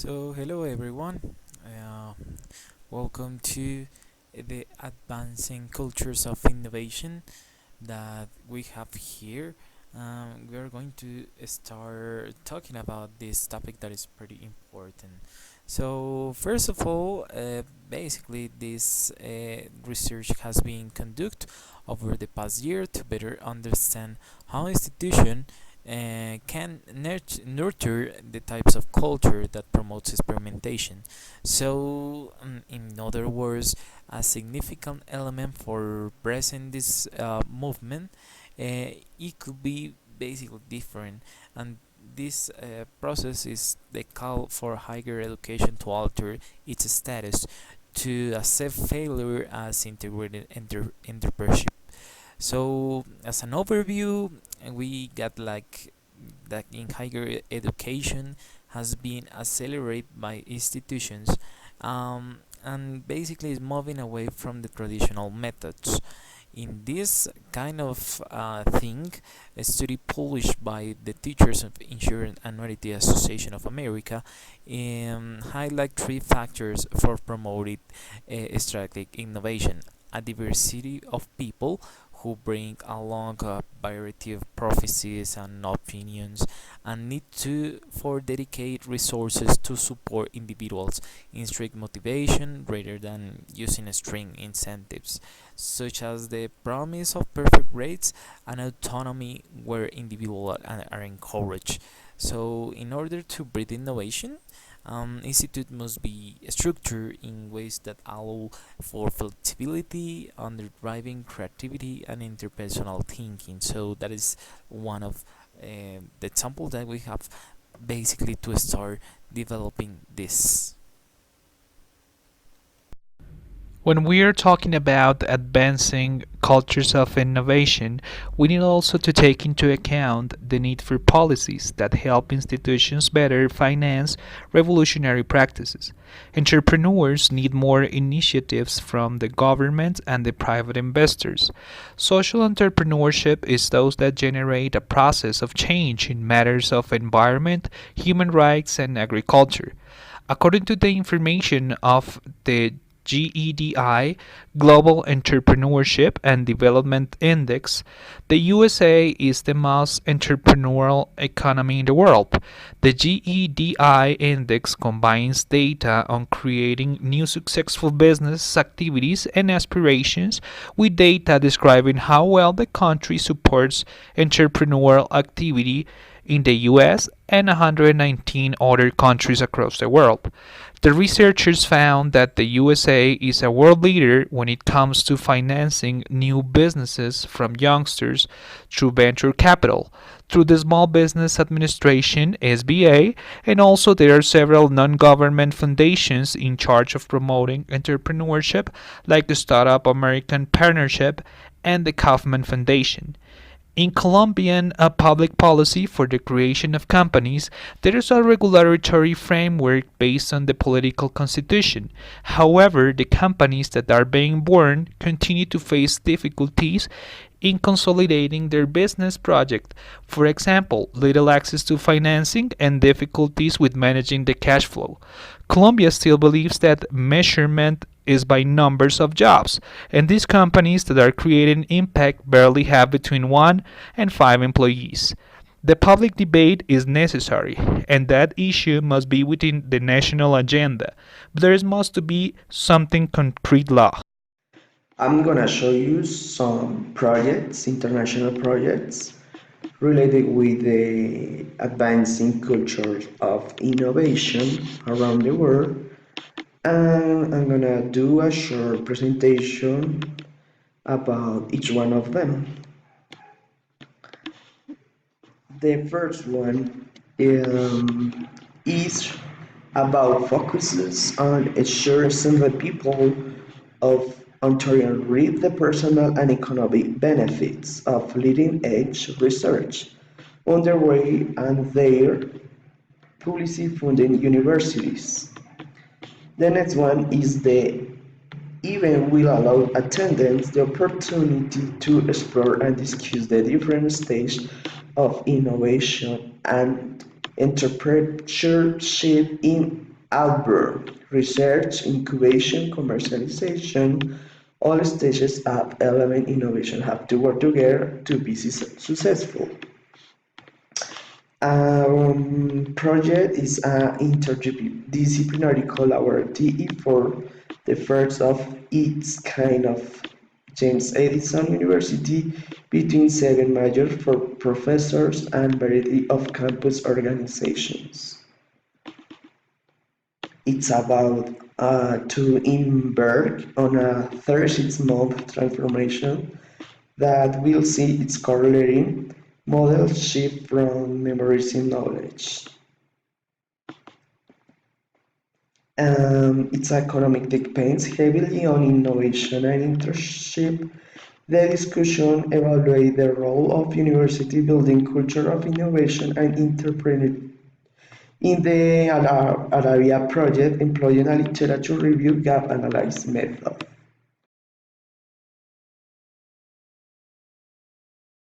Hello everyone. Uh, Welcome to the advancing cultures of innovation that we have here. We are going to start talking about this topic that is pretty important. First of all, basically, this research has been conducted over the past year to better understand how institution can nurture the types of culture that promotes experimentation. In other words, a significant element for present this movement, it could be basically different, and this process is the call for higher education to alter its status to accept failure as integrated entrepreneurship. As an overview, we got like that in higher education has been accelerated by institutions, and basically is moving away from the traditional methods. In this kind of thing, a study published by the Teachers of Insurance Annuity Association of America highlight three factors for promoting strategic innovation: a diversity of people who bring along a variety of prophecies and opinions, and need to for dedicate resources to support individuals in strict motivation rather than using string incentives, such as the promise of perfect grades and autonomy where individuals are encouraged. In order to breed innovation, institute must be structured in ways that allow for flexibility, under driving creativity and interpersonal thinking. So that is one of the examples that we have basically to start developing this. When we are talking about advancing cultures of innovation, we need also to take into account the need for policies that help institutions better finance revolutionary practices. Entrepreneurs need more initiatives from the government and the private investors. Social entrepreneurship is those that generate a process of change in matters of environment, human rights, and agriculture. According to the information of the GEDI, Global Entrepreneurship and Development Index, the USA is the most entrepreneurial economy in the world. The GEDI index combines data on creating new successful business activities and aspirations with data describing how well the country supports entrepreneurial activity in the US and 119 other countries across the world. The researchers found that the USA is a world leader when it comes to financing new businesses from youngsters through venture capital, through the Small Business Administration (SBA), and also there are several non-government foundations in charge of promoting entrepreneurship, like the Startup American Partnership and the Kaufman Foundation. In Colombian public policy for the creation of companies, there is a regulatory framework based on the political constitution. However, the companies that are being born continue to face difficulties in consolidating their business project. For example, little access to financing and difficulties with managing the cash flow. Colombia still believes that measurement is by numbers of jobs, and these companies that are creating impact barely have between 1 and 5 employees. The public debate is necessary, and that issue must be within the national agenda, but there must be something concrete law. I'm gonna show you some projects, international projects, related with the advancing culture of innovation around the world. And I'm gonna do a short presentation about each one of them. The first one is about focuses on ensuring the people of Ontario reap the personal and economic benefits of leading edge research underway and their publicly funded universities. The next one is the event will allow attendants the opportunity to explore and discuss the different stages of innovation and entrepreneurship in Outbound research, incubation, commercialization, all stages of element innovation have to work together to be successful. Project is an interdisciplinary collaborative for the first of its kind of James Edison University between seven major professors and variety of campus organizations. It's about to embark on a 36-month transformation that will see its correlating model shift from memorizing knowledge. Its economic depends heavily on innovation and internship. The discussion evaluates the role of university building culture of innovation and entrepreneurship. In the Alaria project, employing a literature review gap analysis method.